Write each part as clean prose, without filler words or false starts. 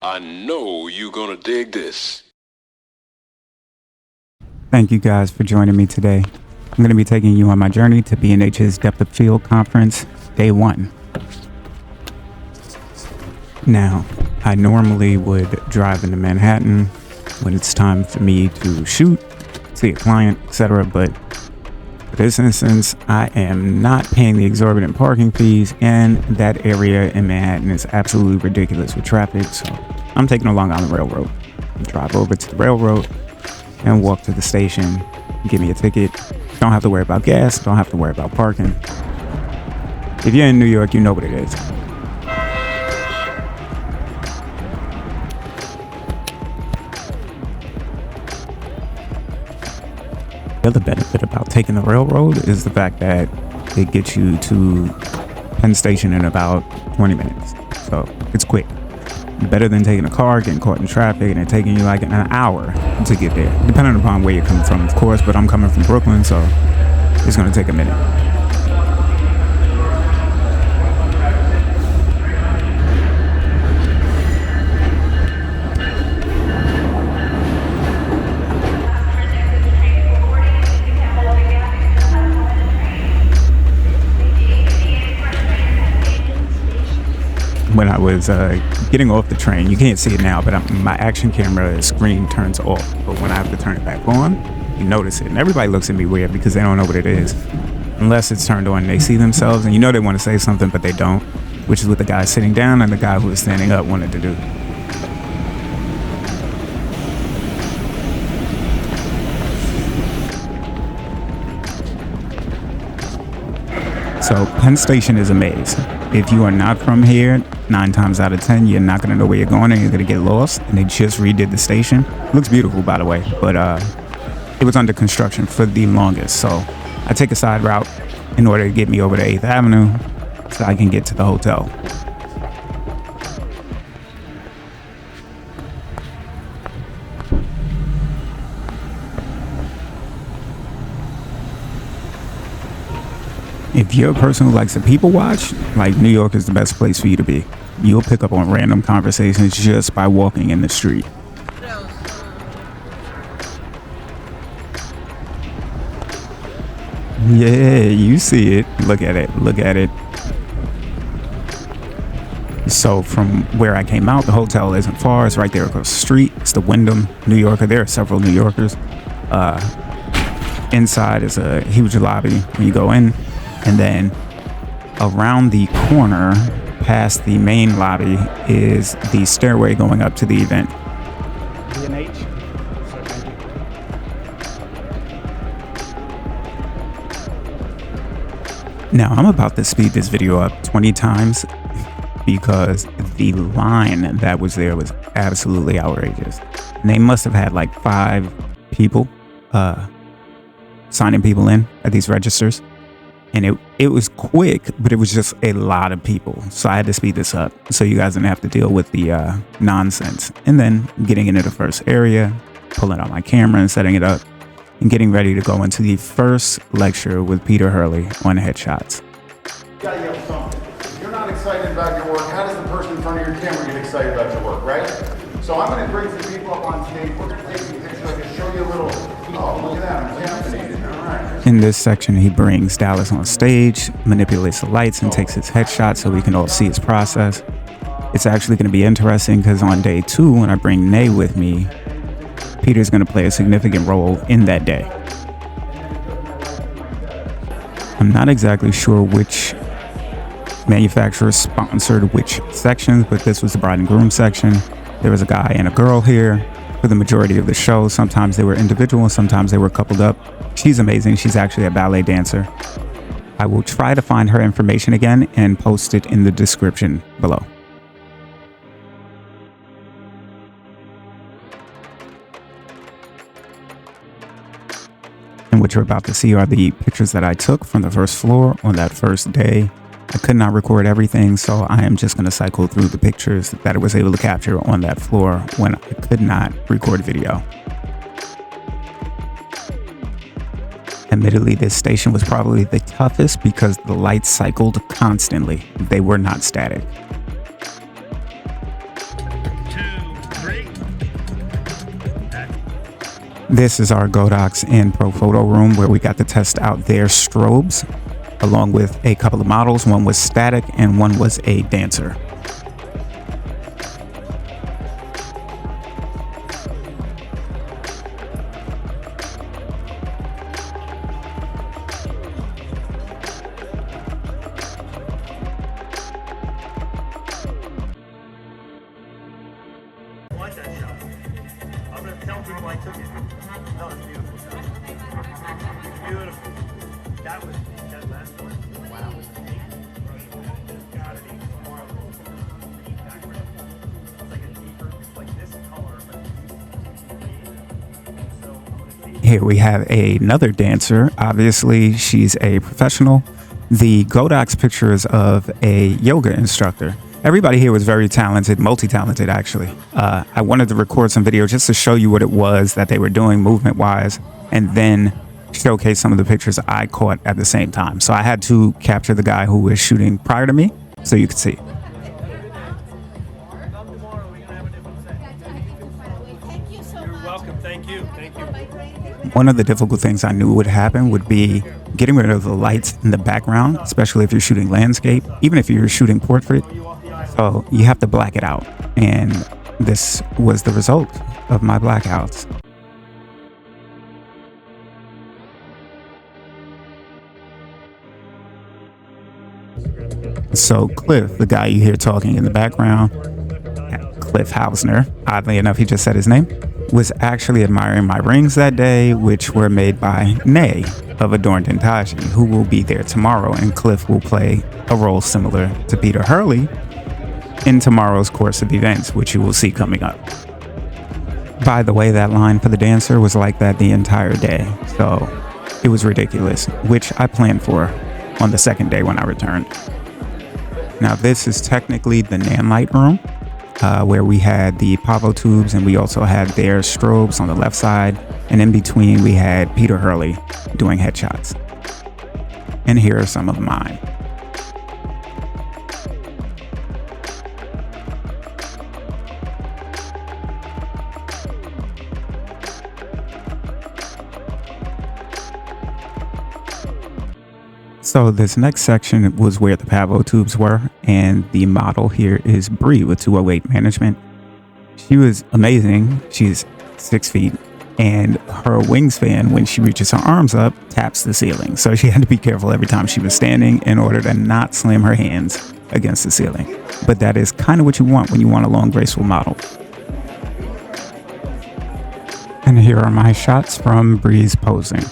I know you're gonna dig this. Thank you guys for joining me today. I'm going to be taking you on my journey to B&H's Depth of Field Conference, Day 1. Now, I normally would drive into Manhattan when it's time for me to shoot, see a client, etc. But for this instance, I am not paying the exorbitant parking fees, and that area in Manhattan is absolutely ridiculous with traffic. So I'm taking a Long Island Railroad. Drive over to the railroad and walk to the station, give me a ticket. Don't have to worry about gas, don't have to worry about parking. If you're in New York, you know what it is. The other benefit about taking the railroad is the fact that it gets you to Penn Station in about 20 minutes. So it's quick. Better than taking a car, getting caught in traffic, and it taking you like an hour to get there. Depending upon where you're coming from, of course, but I'm coming from Brooklyn, so it's going to take a minute. When I was getting off the train, you can't see it now, but my action camera screen turns off. But when I have to turn it back on, you notice it. And everybody looks at me weird because they don't know what it is. Unless it's turned on, they see themselves, and you know they want to say something, but they don't. Which is what the guy sitting down and the guy who was standing up wanted to do. So Penn Station is a maze. If you are not from here, 9 times out of 10, you're not going to know where you're going and you're going to get lost. And they just redid the station. It looks beautiful, by the way, but it was under construction for the longest. So I take a side route in order to get me over to 8th Avenue so I can get to the hotel. If you're a person who likes to people watch, like New York is the best place for you to be. You'll pick up on random conversations just by walking in the street. Yeah, you see it. Look at it. Look at it. So from where I came out, the hotel isn't far. It's right there across the street. It's the Wyndham, New Yorker. There are several New Yorkers. Inside is a huge lobby when you go in. And then around the corner, past the main lobby, is the stairway going up to the event. Now, I'm about to speed this video up 20 times because the line that was there was absolutely outrageous. And they must have had like 5 people signing people in at these registers. And it was quick, but it was just a lot of people. So I had to speed this up so you guys didn't have to deal with the nonsense. And then getting into the first area, pulling out my camera and setting it up, and getting ready to go into the first lecture with Peter Hurley on headshots. You gotta yell something. If you're not excited about your work, how does the person in front of your camera get excited about your work, right? So I'm gonna bring some people up on stage. We're gonna take some pictures. I can show you a little, oh, look at that, I'm fascinated. All right. In this section, he brings Dallas on stage, manipulates the lights, and takes his headshot so we can all see his process. It's actually going to be interesting because on day 2, when I bring Nay with me, Peter's going to play a significant role in that day. I'm not exactly sure which manufacturer sponsored which sections, but this was the bride and groom section. There was a guy and a girl here for the majority of the show. Sometimes they were individual, sometimes they were coupled up. She's amazing. She's actually a ballet dancer. I will try to find her information again and post it in the description below. And what you're about to see are the pictures that I took from the first floor on that first day. I could not record everything, so I am just going to cycle through the pictures that I was able to capture on that floor when I could not record video. Admittedly, this station was probably the toughest because the lights cycled constantly. They were not static. 2, This is our Godox and Pro Photo room where we got to test out their strobes along with a couple of models. One was static and one was a dancer. Here we have another dancer. Obviously, she's a professional. The Godox pictures of a yoga instructor. Everybody here was very talented, multi-talented actually. I wanted to record some video just to show you what it was that they were doing movement-wise, and then showcase some of the pictures I caught at the same time. So I had to capture the guy who was shooting prior to me so you could see. One of the difficult things I knew would happen would be getting rid of the lights in the background, especially if you're shooting landscape, even if you're shooting portrait. So you have to black it out. And this was the result of my blackouts. So Cliff, the guy you hear talking in the background, Cliff Hausner, oddly enough, he just said his name, was actually admiring my rings that day, which were made by Nay of Adorned and Taji, who will be there tomorrow, and Cliff will play a role similar to Peter Hurley in tomorrow's course of events, which you will see coming up. By the way, that line for the dancer was like that the entire day, so it was ridiculous, which I planned for on the second day when I returned. Now this is technically the NayMarie room, where we had the Pavo tubes and we also had their strobes on the left side, and in between we had Peter Hurley doing headshots. And here are some of mine. So this next section was where the Pavo tubes were, and the model here is Bree with 208 Management. She was amazing. She's 6 feet, and her wingspan, when she reaches her arms up, taps the ceiling. So she had to be careful every time she was standing in order to not slam her hands against the ceiling. But that is kind of what you want when you want a long, graceful model. And here are my shots from Bree's posing.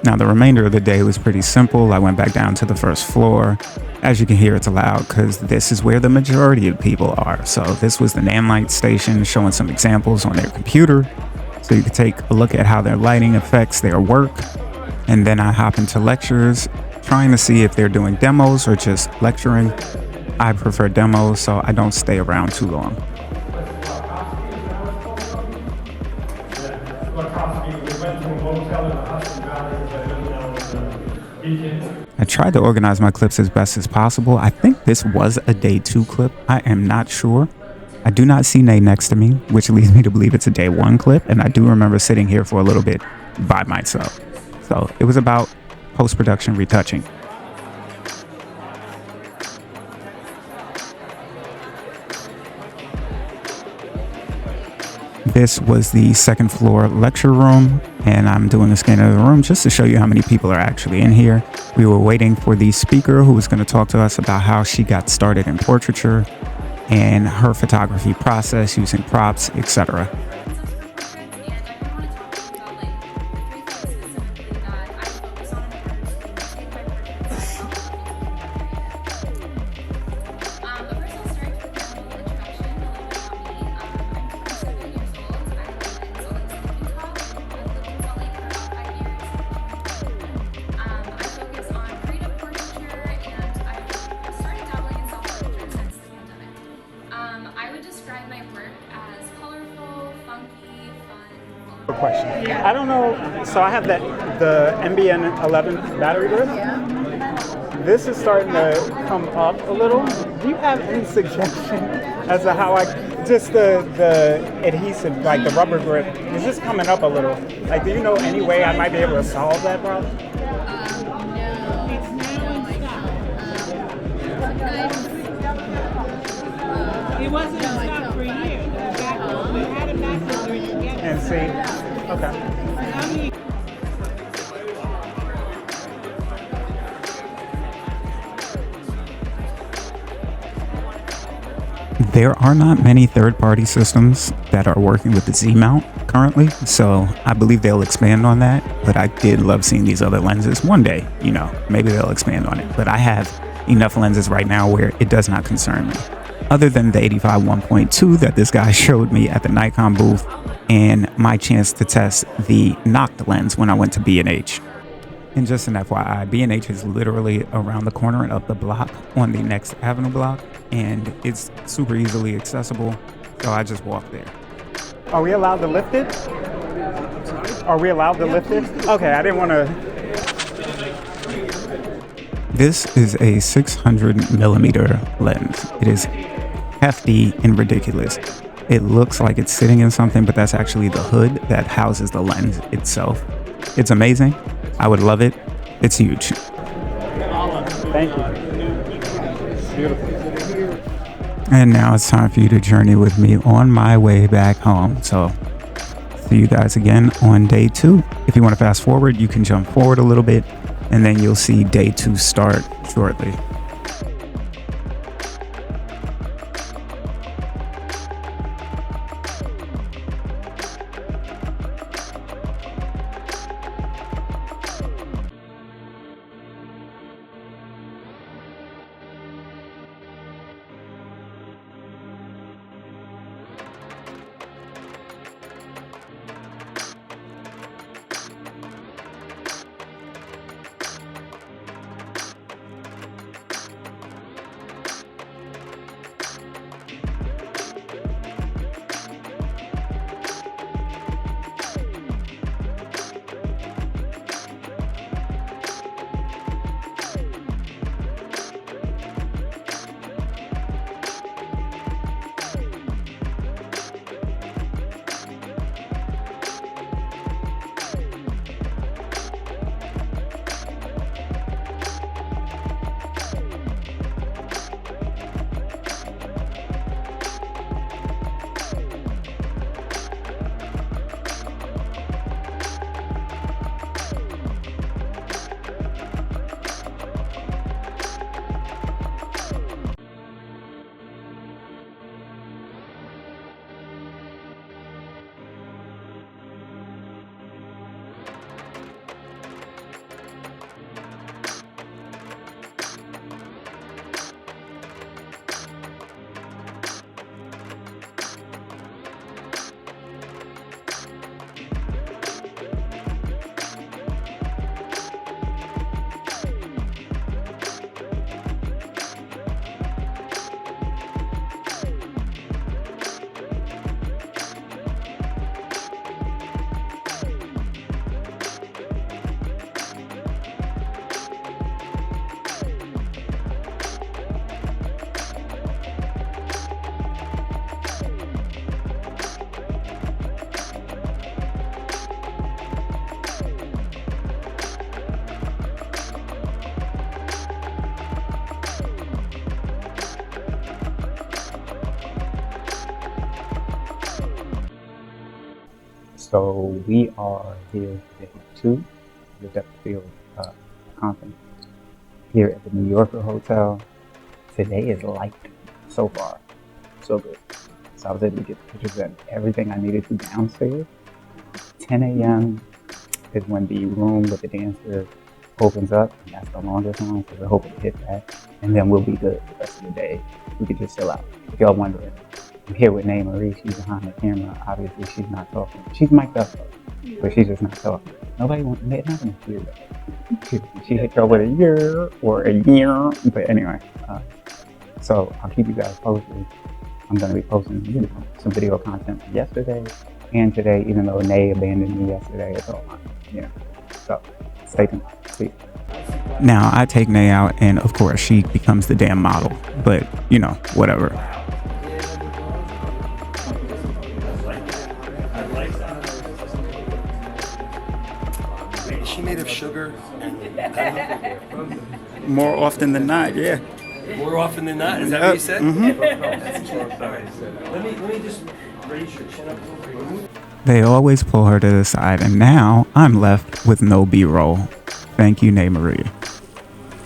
Now the remainder of the day was pretty simple. I went back down to the first floor. As you can hear, it's loud because this is where the majority of people are. So this was the NayMarie station showing some examples on their computer. So you could take a look at how their lighting affects their work. And then I hop into lectures, trying to see if they're doing demos or just lecturing. I prefer demos, so I don't stay around too long. I tried to organize my clips as best as possible. I think this was a day 2 clip. I am not sure. I do not see Nay next to me, which leads me to believe it's a day 1 clip. And I do remember sitting here for a little bit by myself. So it was about post-production retouching. This was the second floor lecture room, and I'm doing a scan of the room just to show you how many people are actually in here. We were waiting for the speaker who was going to talk to us about how she got started in portraiture and her photography process using props, etc. Question. I don't know, so I have the MBN 11 battery grip. This is starting to come up a little. Do you have any suggestion as to how I just the adhesive, like the rubber grip, is just coming up a little. Like, do you know any way I might be able to solve that problem? It wasn't in stock for a year. We had it back when we were together. And see, okay. There are not many third-party systems that are working with the Z mount currently, so I believe they'll expand on that. But I did love seeing these other lenses. One day, you know, maybe they'll expand on it. But I have enough lenses right now where it does not concern me. Other than the 85 1.2 that this guy showed me at the Nikon booth, and my chance to test the knocked lens when I went to B&H. And just an FYI, B&H is literally around the corner and up the block on the next Avenue block, and it's super easily accessible, so I just walked there. Are we allowed to lift it? Are we allowed to lift it? Okay, I didn't want to. This is a 600 millimeter lens. It is hefty and ridiculous. It looks like it's sitting in something, but that's actually the hood that houses the lens itself. It's amazing. I would love it. It's huge. Thank you. Beautiful. And now it's time for you to journey with me on my way back home. So see you guys again on day 2. If you want to fast forward, you can jump forward a little bit, and then you'll see day 2 start shortly. So we are here day 2 of the depth field conference here at the NewYorker Hotel. Today is light so far, so good. So I was able to get pictures of everything I needed to downstairs. 10 a.m. is when the room with the dancer opens up, and that's the longest one, so we're hoping to hit that. And then we'll be good the rest of the day. We can just chill out. If y'all wondering, I'm here with NayMarie. She's behind the camera. Obviously, she's not talking. She's mic'd up, but she's just not talking. They're not gonna hear that. She hit y'all with a year or a year. But anyway, so I'll keep you guys posted. I'm gonna be posting some video content from yesterday and today, even though Nay abandoned me yesterday. It's all mine, So stay tuned. See you. Now I take Nay out, and of course she becomes the damn model. But whatever. More often than not, yeah. More often than not, is that what you said? Mm-hmm. All right. Let me just raise your chin up a little bit. They always pull her to the side, and now I'm left with no B-roll. Thank you, NayMarie.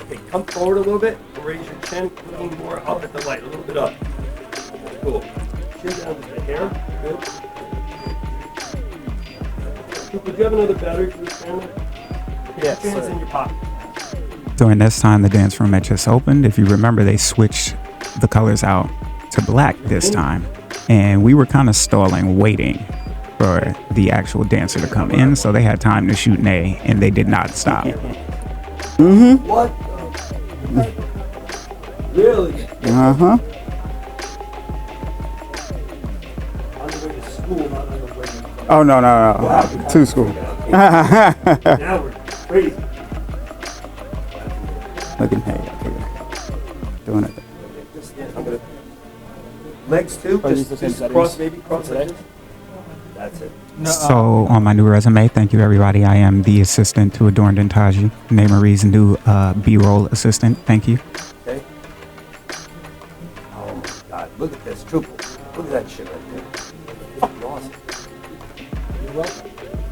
Okay, come forward a little bit. Raise your chin a little more up at the light, a little bit up. Cool. Chin down to the hair. Good. Would you have another battery for this camera? Yes. Put your hands in your pocket. During this time, the dance room had just opened. If you remember, they switched the colors out to black this time. And we were kind of stalling, waiting for the actual dancer to come in. So they had time to shoot Nay, and they did not stop. Mm-hmm. What? Really? Uh-huh. On the way to school, not on the way to... Oh, no. To school. Now we're crazy. Looking hey, doing it. Legs too? Just cross, maybe cross like this. That's it. So on my new resume, thank you everybody. I am the assistant to Adorned and Taji, NayMarie's new B-roll assistant. Thank you. Okay. Oh my God! Look at this, Trooper. Look at that shit right there. Fucking awesome. You're welcome.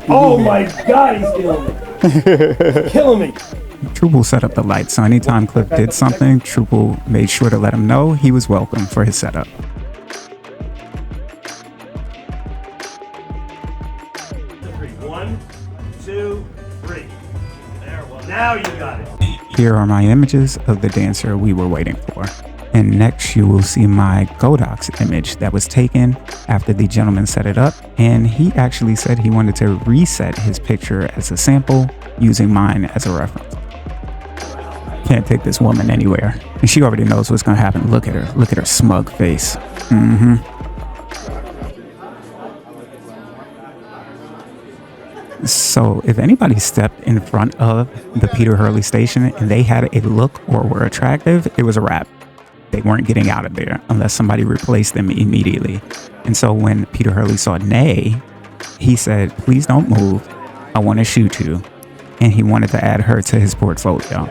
Oh my God! He's killing me. He's killing me. Trouble set up the lights, so anytime Cliff did something, Trouble made sure to let him know he was welcome for his setup. 1, 2, 3. There, well, now you got it. Here are my images of the dancer we were waiting for. And next you will see my Godox image that was taken after the gentleman set it up, and he actually said he wanted to reset his picture as a sample using mine as a reference. Can't take this woman anywhere, and she already knows what's gonna happen. Look at her smug face. So if anybody stepped in front of the Peter Hurley station and they had a look or were attractive, it was a wrap. They weren't getting out of there unless somebody replaced them immediately. And so when Peter Hurley saw Nay, he said, please don't move. I want to shoot you. And he wanted to add her to his portfolio.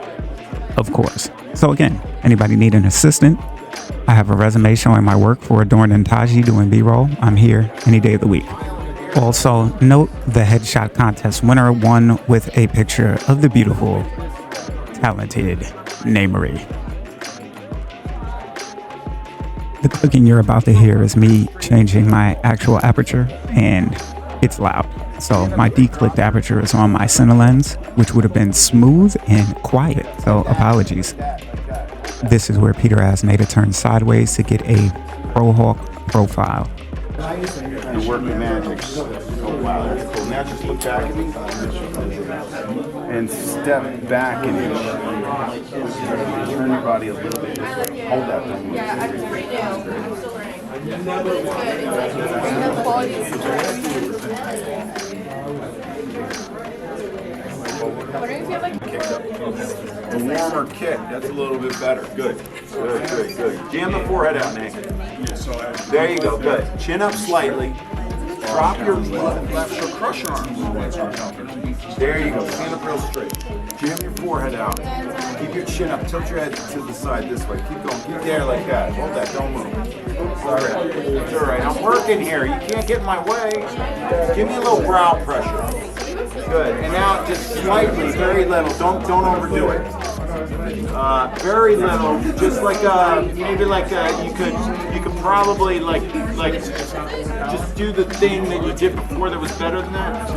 Of course. So again, anybody need an assistant? I have a resume showing my work for Adorned and Taji doing B-roll. I'm here any day of the week. Also, note the headshot contest winner won with a picture of the beautiful, talented NayMarie. The clicking you're about to hear is me changing my actual aperture, and it's loud. So my declicked aperture is on my cine lens, which would have been smooth and quiet, so apologies. This is where Peter asked Nay to turn sideways to get a Pro Hawk profile. You're working magic. Oh wow, that's cool. Now just look back at me and step back an inch. Turn your body a little bit. Hold that thing. Yeah, I'm right now. I'm still learning. It's The warmer kick, that's a little bit better. Good. Good. Jam the forehead out, Nick. There you go, good. Chin up slightly. Drop your left, so crush your arms. There you go, stand up real straight. Jam your forehead out. Keep your chin up, tilt your head to the side this way. Keep going, keep there like that. Hold that, don't move. It's all right, it's all right. I'm working here, you can't get in my way. Give me a little brow pressure. Good, and now just slightly, very little, don't overdo it. Very little, just like maybe like you could probably like just do the thing that you did before that was better than that.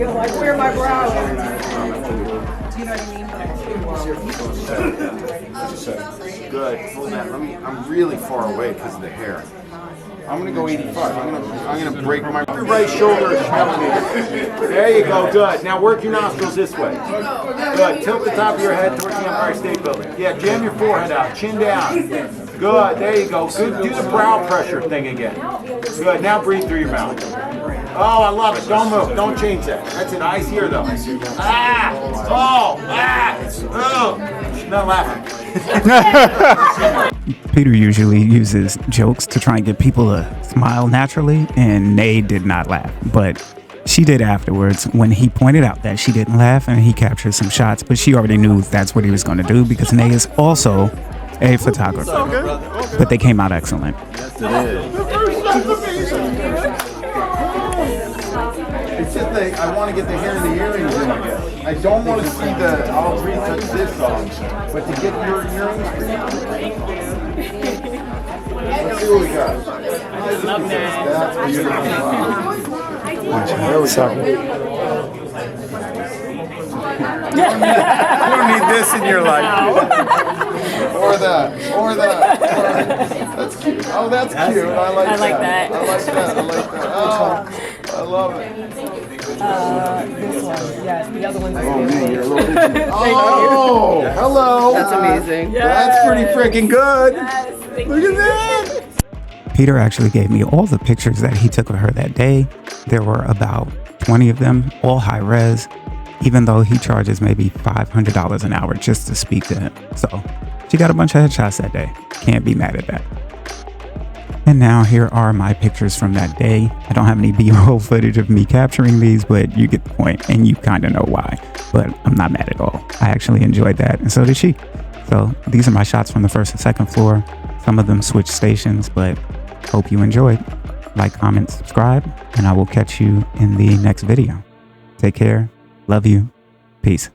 feel like where my brow is. Do you know what I mean? Good. Hold that. I'm really far away because of the hair. I'm gonna go 85. I'm gonna break my right shoulder. There you go. Good. Now work your nostrils this way. Good. Tilt the top of your head towards the Empire State Building. Yeah. Jam your forehead out. Chin down. Good. There you go. Good. Do the brow pressure thing again. Good. Now breathe through your mouth. Oh, I love it. Don't move. Don't change that. That's it. Eyes here though. Ah. Oh. Ah. Oh. She's not laughing. Peter usually uses jokes to try and get people to smile naturally, and Nay did not laugh. But she did afterwards when he pointed out that she didn't laugh, and he captured some shots, but she already knew that's what he was going to do because Nay is also a photographer. But they came out excellent. It's just that I want to get the hair and the earrings in again. I don't want to see the, I'll reset this on, but to get your earrings. Let's see what we got. That's beautiful. There we go. You don't need this in your life. Or that. That's cute. Oh, that's cute. I like that. I like that. Oh, I love it. This one, yes, the other one's Oh, man, you're a little bit. Oh, hello. That's amazing. That's pretty freaking good. Look at that. Peter actually gave me all the pictures that he took of her that day. There were about 20 of them, all high res, even though he charges maybe $500 an hour just to speak to him. So she got a bunch of headshots that day. Can't be mad at that. And now here are my pictures from that day. I don't have any B-roll footage of me capturing these, but you get the point and you kind of know why. But I'm not mad at all. I actually enjoyed that, and so did she. So these are my shots from the first and second floor. Some of them switched stations, but hope you enjoyed. Like, comment, subscribe, and I will catch you in the next video. Take care. Love you. Peace.